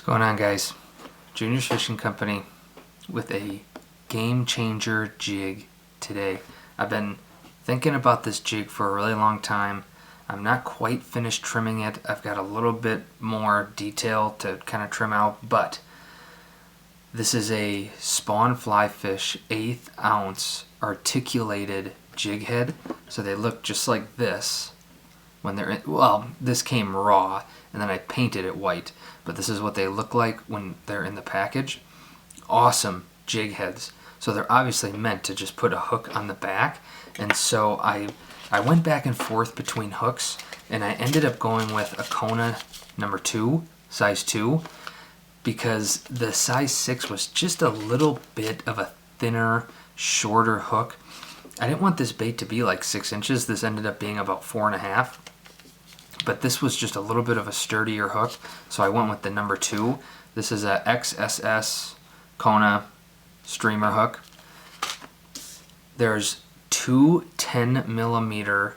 What's going on, guys? Junior's Fishing Company with a game changer jig today. I've been thinking about this jig for a really long time. I'm not quite finished trimming it. I've got a little bit more detail to kind of trim out, but this is a spawn fly fish 1/8 ounce articulated jig head. So they look just like this when they're in, well, this came raw and then I painted it white, but this is what they look like when they're in the package. Awesome jig heads. So they're obviously meant to just put a hook on the back, and so I went back and forth between hooks, and I ended up going with a Kona number 2, size 2, because the size 6 was just a little bit of a thinner, shorter hook. I didn't want this bait to be like 6 inches. This ended up being about 4.5. But this was just a little bit of a sturdier hook, so I went with the number 2. This is a XSS Kona streamer hook. There's 2 10mm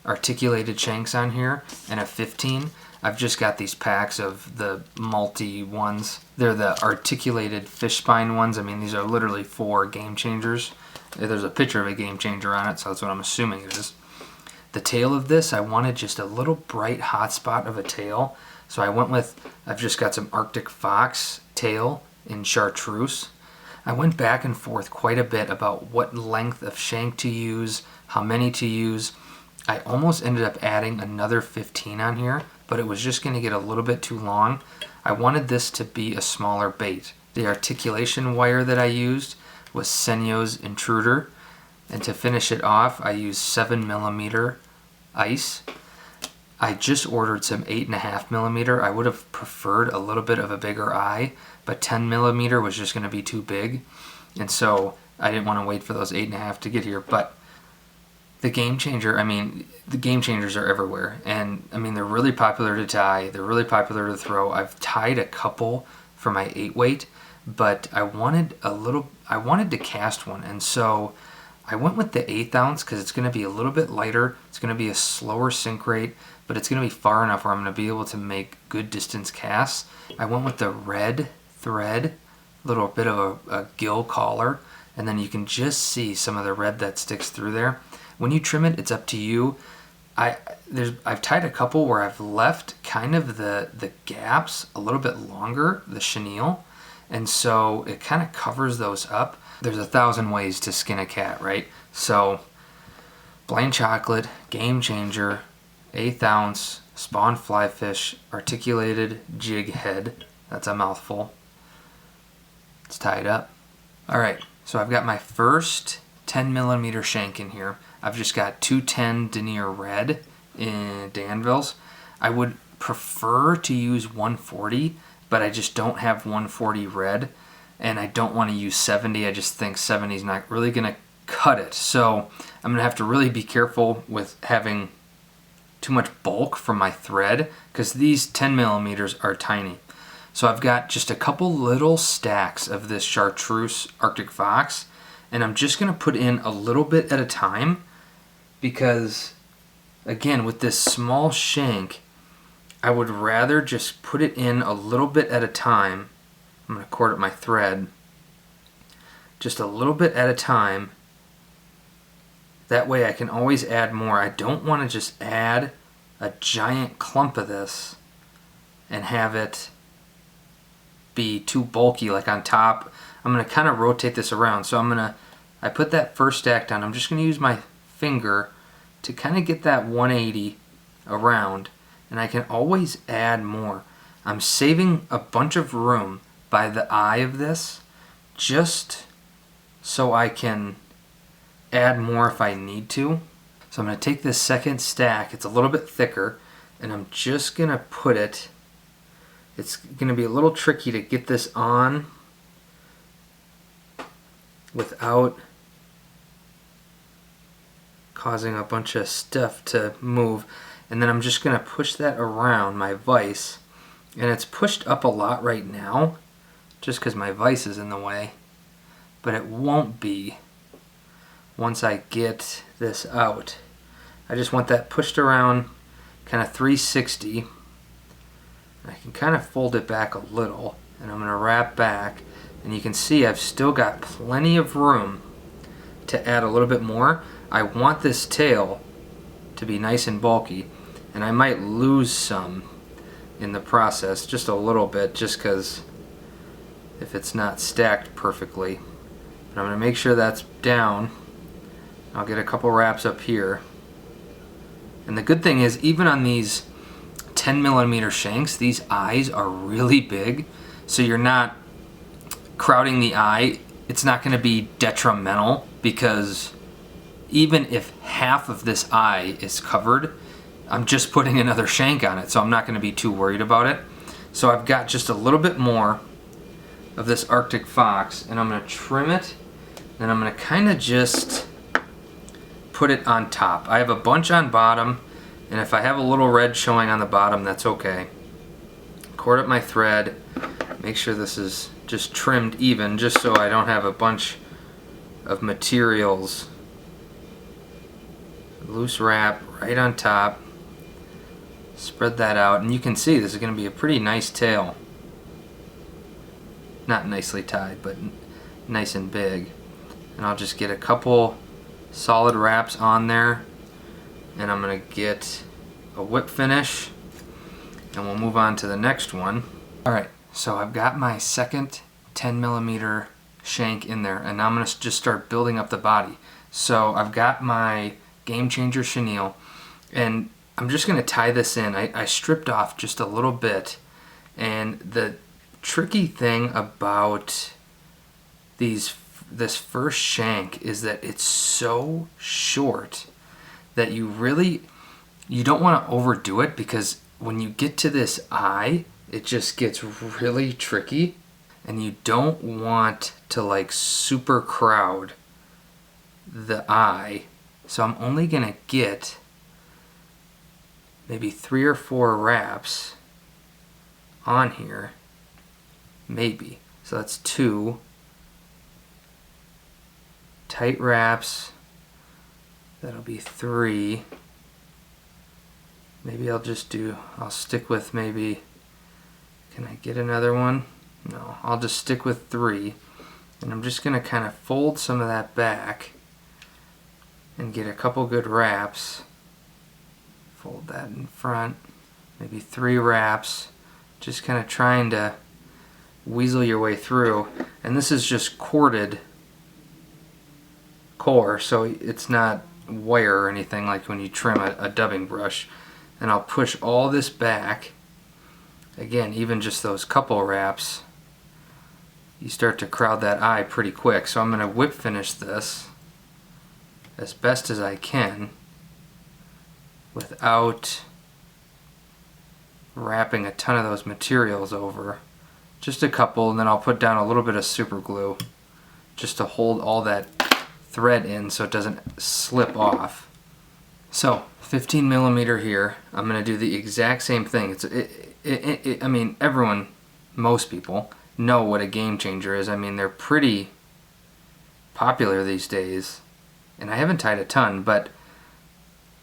articulated shanks on here and a 15. I've just got these packs of the multi ones. They're the articulated fish spine ones. I mean, these are literally for game changers. There's a picture of a game changer on it, so that's what I'm assuming it is. The tail of this, I wanted just a little bright hot spot of a tail, so I went with, I've just got some Arctic Fox tail in chartreuse. I went back and forth quite a bit about what length of shank to use, how many to use. I almost ended up adding another 15 on here, but it was just going to get a little bit too long. I wanted this to be a smaller bait. The articulation wire that I used was Senyo's Intruder, and to finish it off, I used 7mm ice. I just ordered some 8.5mm. I would have preferred a little bit of a bigger eye, but 10mm was just going to be too big, and so I didn't want to wait for those 8.5 to get here. But the game changer, I mean, the game changers are everywhere, and I mean, they're really popular to tie, they're really popular to throw. I've tied a couple for my 8-weight, but I wanted to cast one, and so I went with the 1/8 ounce because it's going to be a little bit lighter. It's going to be a slower sink rate, but it's going to be far enough where I'm going to be able to make good distance casts. I went with the red thread, little bit of a gill collar, and then you can just see some of the red that sticks through there. When you trim it, it's up to you. I've tied a couple where I've left kind of the gaps a little bit longer, the chenille, and so it kind of covers those up. There's 1,000 ways to skin a cat, right? So, plain chocolate, game changer, 1/8 ounce, spawn fly fish, articulated jig head. That's a mouthful. It's tied up. Alright, so I've got my first 10mm shank in here. I've just got 210 denier red in danvilles. I would prefer to use 140, but I just don't have 140 red. And I don't want to use 70. I just think 70 is not really going to cut it. So I'm going to have to really be careful with having too much bulk from my thread, because these 10mm are tiny. So I've got just a couple little stacks of this chartreuse Arctic Fox, and I'm just going to put in a little bit at a time, because again, with this small shank, I would rather just put it in a little bit at a time. I'm going to cord up my thread just a little bit at a time. That way I can always add more. I don't want to just add a giant clump of this and have it be too bulky, like on top. I'm going to kind of rotate this around. So I put that first stack down. I'm just going to use my finger to kind of get that 180 around, and I can always add more. I'm saving a bunch of room by the eye of this, just so I can add more if I need to. So I'm going to take this second stack, it's a little bit thicker, and I'm just going to put it, it's going to be a little tricky to get this on without causing a bunch of stuff to move. And then I'm just going to push that around my vise, and it's pushed up a lot right now just because my vise is in the way, but it won't be once I get this out. I just want that pushed around kind of 360, I can kind of fold it back a little, and I'm going to wrap back, and you can see I've still got plenty of room to add a little bit more. I want this tail to be nice and bulky, and I might lose some in the process, just a little bit, just because if it's not stacked perfectly. But I'm going to make sure that's down. I'll get a couple wraps up here. And the good thing is, even on these 10mm shanks, these eyes are really big, so you're not crowding the eye. It's not going to be detrimental, because even if half of this eye is covered, I'm just putting another shank on it, so I'm not going to be too worried about it. So I've got just a little bit more of this Arctic fox, and I'm going to trim it, and I'm going to kind of just put it on top. I have a bunch on bottom, and if I have a little red showing on the bottom, that's okay. Cord up my thread, make sure this is just trimmed even, just so I don't have a bunch of materials. Loose wrap right on top. Spread that out, and you can see this is going to be a pretty nice tail. Not nicely tied, but nice and big. And I'll just get a couple solid wraps on there, and I'm going to get a whip finish, and we'll move on to the next one. Alright, so I've got my second 10mm shank in there, and now I'm going to just start building up the body. So I've got my Game Changer chenille, and I'm just going to tie this in. I stripped off just a little bit, and the tricky thing about this first shank is that it's so short that you don't want to overdo it, because when you get to this eye, it just gets really tricky, and you don't want to like super crowd the eye. So I'm only gonna get maybe 3 or 4 wraps on here, maybe. So that's 2 tight wraps. That'll be 3. Maybe I'll stick with maybe, can I get another one? No, I'll just stick with 3. And I'm just gonna kind of fold some of that back and get a couple good wraps. Fold that in front, maybe 3 wraps, just kind of trying to weasel your way through. And this is just corded core, so it's not wire or anything like when you trim a dubbing brush. And I'll push all this back. Again, even just those couple wraps, you start to crowd that eye pretty quick. So I'm going to whip finish this as best as I can without wrapping a ton of those materials over. Just a couple, and then I'll put down a little bit of super glue just to hold all that thread in so it doesn't slip off. So 15mm here, I'm going to do the exact same thing. I mean, most people know what a Game Changer is. I mean, they're pretty popular these days, and I haven't tied a ton, but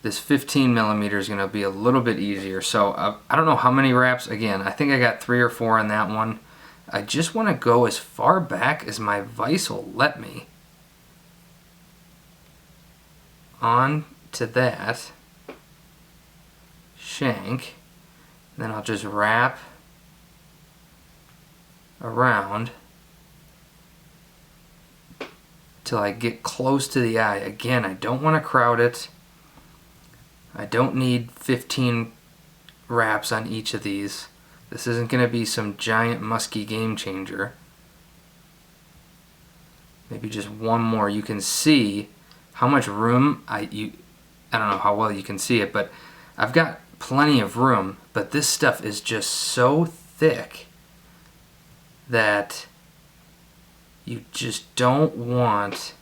this 15mm is going to be a little bit easier. So I don't know how many wraps. Again, I think I got 3 or 4 on that one. I just want to go as far back as my vise will let me on to that shank. Then I'll just wrap around till I get close to the eye. Again, I don't want to crowd it. I don't need 15 wraps on each of these. This isn't going to be some giant musky Game Changer. Maybe just one more. You can see how much room I don't know how well you can see it, but I've got plenty of room, but this stuff is just so thick that you just don't want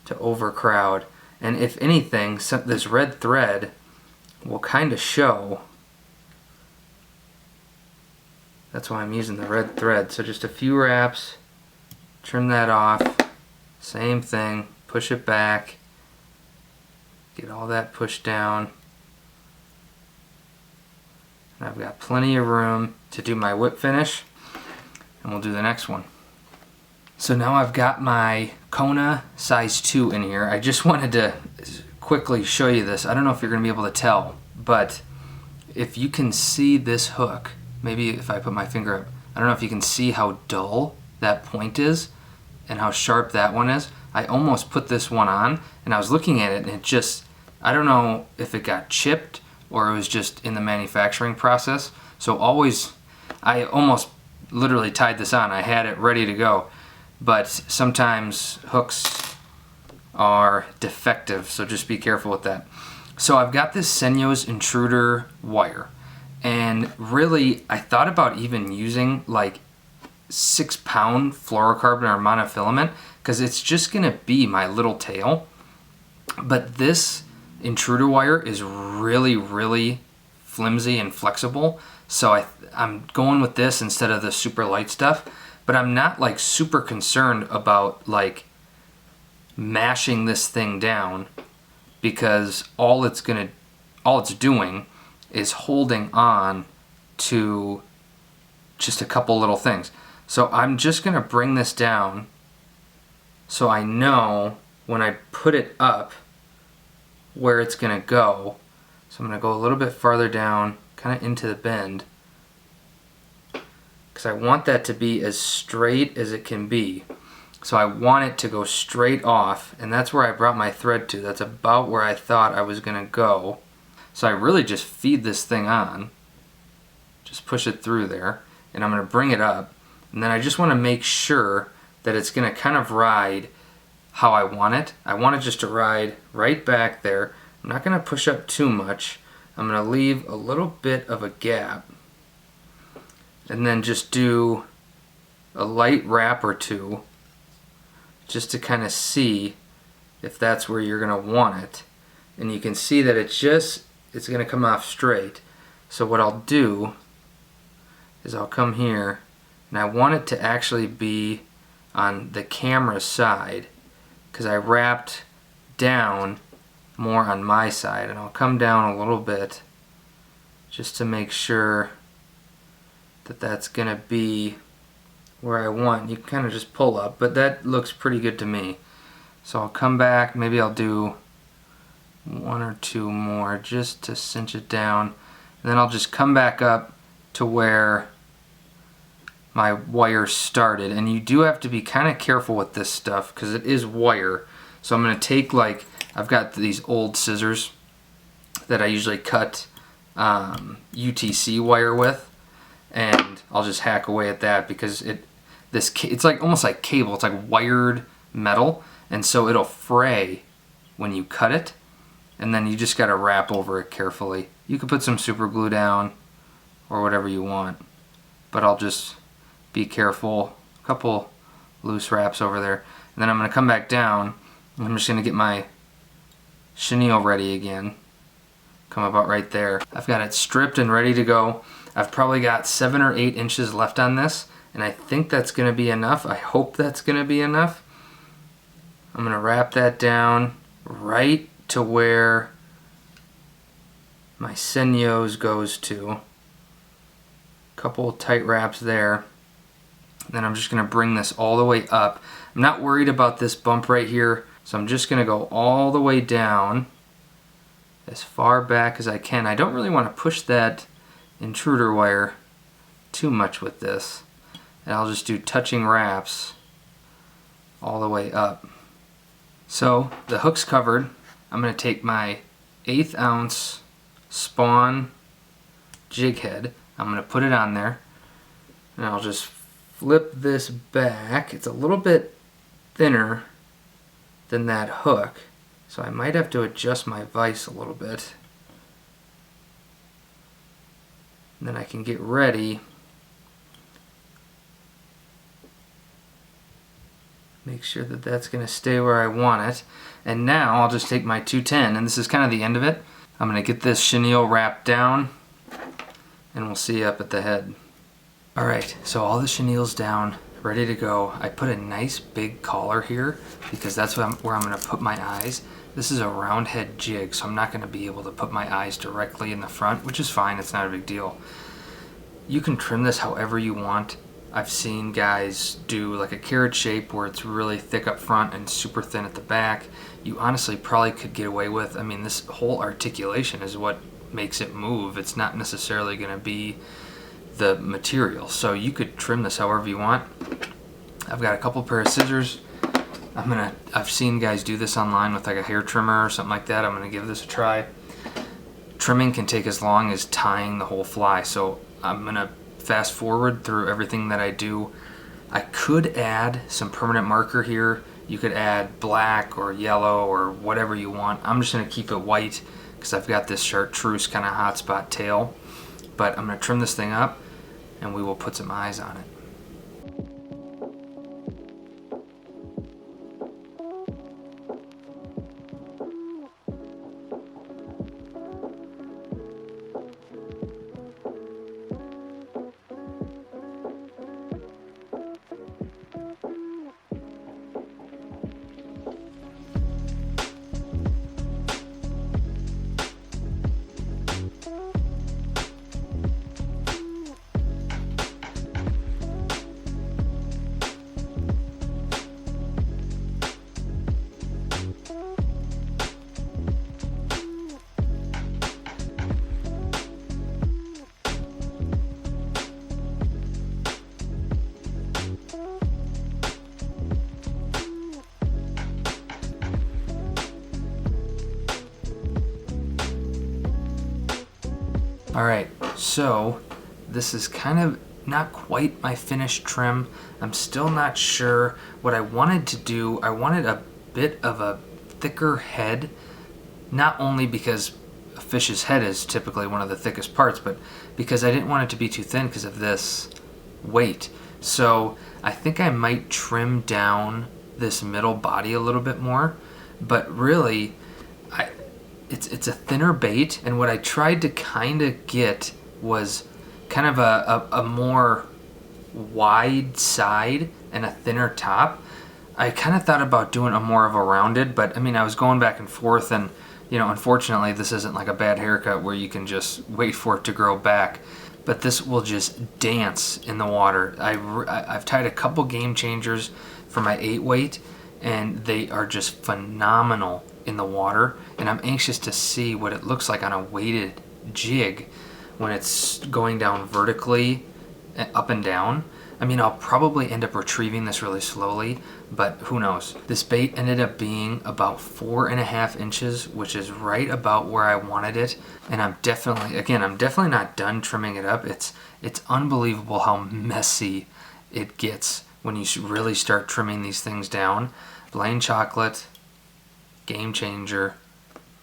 to overcrowd. And if anything, this red thread will kind of show. That's why I'm using the red thread. So just a few wraps, trim that off, same thing, push it back, get all that pushed down, And I've got plenty of room to do my whip finish, and we'll do the next one. So now I've got my Kona size 2 in here. I just wanted to quickly show you this. I don't know if you're going to be able to tell, but if you can see this hook, maybe if I put my finger up, I don't know if you can see how dull that point is and how sharp that one is. I almost put this one on, and I was looking at it, and it just, I don't know if it got chipped or it was just in the manufacturing process. So I almost literally tied this on. I had it ready to go. But sometimes hooks are defective, so just be careful with that. So I've got this Shanks intruder wire, and really I thought about even using like 6-pound fluorocarbon or monofilament, because it's just gonna be my little tail. But this intruder wire is really, really flimsy and flexible, so I'm going with this instead of the super light stuff. But I'm not like super concerned about like mashing this thing down, because all it's doing is holding on to just a couple little things. So I'm just gonna bring this down so I know when I put it up where it's gonna go. So I'm gonna go a little bit farther down, kind of into the bend, because I want that to be as straight as it can be. So I want it to go straight off, and that's where I brought my thread to. That's about where I thought I was gonna go. So I really just feed this thing on, just push it through there, and I'm gonna bring it up, and then I just wanna make sure that it's gonna kind of ride how I want it. I want it just to ride right back there. I'm not gonna push up too much. I'm gonna leave a little bit of a gap, and then just do a light wrap or two just to kind of see if that's where you're going to want it. And you can see that it's going to come off straight. So what I'll do is I'll come here, and I want it to actually be on the camera side, because I wrapped down more on my side, and I'll come down a little bit just to make sure that that's gonna be where I want. You can kind of just pull up, but that looks pretty good to me. So I'll come back, maybe I'll do 1 or 2 more just to cinch it down, and then I'll just come back up to where my wire started. And you do have to be kind of careful with this stuff because it is wire. So I'm gonna take, like, I've got these old scissors that I usually cut UTC wire with, and I'll just hack away at that, because it's like almost like cable. It's like wired metal, and so it'll fray when you cut it, and then you just got to wrap over it carefully. You could put some super glue down or whatever you want, but I'll just be careful. A couple loose wraps over there, and then I'm going to come back down, and I'm just going to get my chenille ready again. Come about right there. I've got it stripped and ready to go. I've probably got 7 or 8 inches left on this, and I think that's going to be enough. I hope that's going to be enough. I'm going to wrap that down right to where my Shanks goes to. Couple tight wraps there. Then I'm just going to bring this all the way up. I'm not worried about this bump right here, so I'm just going to go all the way down as far back as I can. I don't really want to push that intruder wire too much with this, and I'll just do touching wraps all the way up. So the hook's covered. I'm going to take my 1/8 ounce Spawn jig head. I'm going to put it on there, and I'll just flip this back. It's a little bit thinner than that hook, so I might have to adjust my vise a little bit. And then I can get ready. Make sure that that's going to stay where I want it. And now I'll just take my 210, and this is kind of the end of it. I'm going to get this chenille wrapped down, and we'll see you up at the head. Alright, so all the chenille's down, ready to go. I put a nice big collar here because that's where I'm going to put my eyes. This is a round head jig, so I'm not going to be able to put my eyes directly in the front, which is fine, it's not a big deal. You can trim this however you want. I've seen guys do like a carrot shape where it's really thick up front and super thin at the back. You honestly probably could get away with, I mean, this whole articulation is what makes it move. It's not necessarily going to be the material. So you could trim this however you want. I've got a couple pair of scissors. I've seen guys do this online with like a hair trimmer or something like that. I'm gonna give this a try. Trimming can take as long as tying the whole fly, so I'm gonna fast forward through everything that I do. I could add some permanent marker here. You could add black or yellow or whatever you want. I'm just gonna keep it white because I've got this chartreuse kind of hotspot tail. But I'm gonna trim this thing up and we will put some eyes on it. Alright, so this is kind of not quite my finished trim. I'm still not sure what I wanted to do. I wanted a bit of a thicker head, not only because a fish's head is typically one of the thickest parts, but because I didn't want it to be too thin because of this weight. So I think I might trim down this middle body a little bit more, but really it's a thinner bait, and what I tried to kind of get was kind of a more wide side and a thinner top. I kind of thought about doing a more of a rounded, but I mean, I was going back and forth, and you know, unfortunately this isn't like a bad haircut where you can just wait for it to grow back, but this will just dance in the water. I've tied a couple game changers for my 8 weight, and they are just phenomenal in the water, and I'm anxious to see what it looks like on a weighted jig when it's going down vertically up and down. I mean, I'll probably end up retrieving this really slowly, but who knows. This bait ended up being about 4.5 inches, which is right about where I wanted it, and I'm definitely not done trimming it up. It's unbelievable how messy it gets when you really start trimming these things down. Plain chocolate, game changer,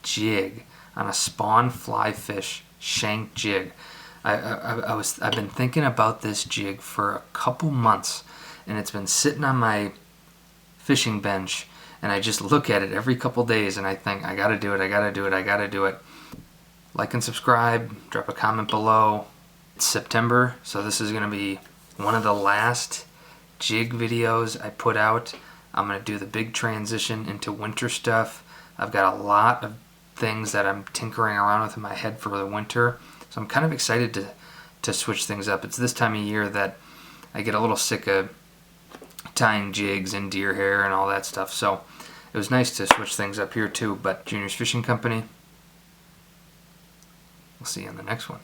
jig on a spawn fly fish shank jig. I've been thinking about this jig for a couple months, and it's been sitting on my fishing bench, and I just look at it every couple days and I think, I gotta do it. Like and subscribe, drop a comment below. It's September, so this is gonna be one of the last jig videos I put out. I'm going to do the big transition into winter stuff. I've got a lot of things that I'm tinkering around with in my head for the winter, so I'm kind of excited to switch things up. It's this time of year that I get a little sick of tying jigs and deer hair and all that stuff, so it was nice to switch things up here too. But Junior's Fishing Company, we'll see you on the next one.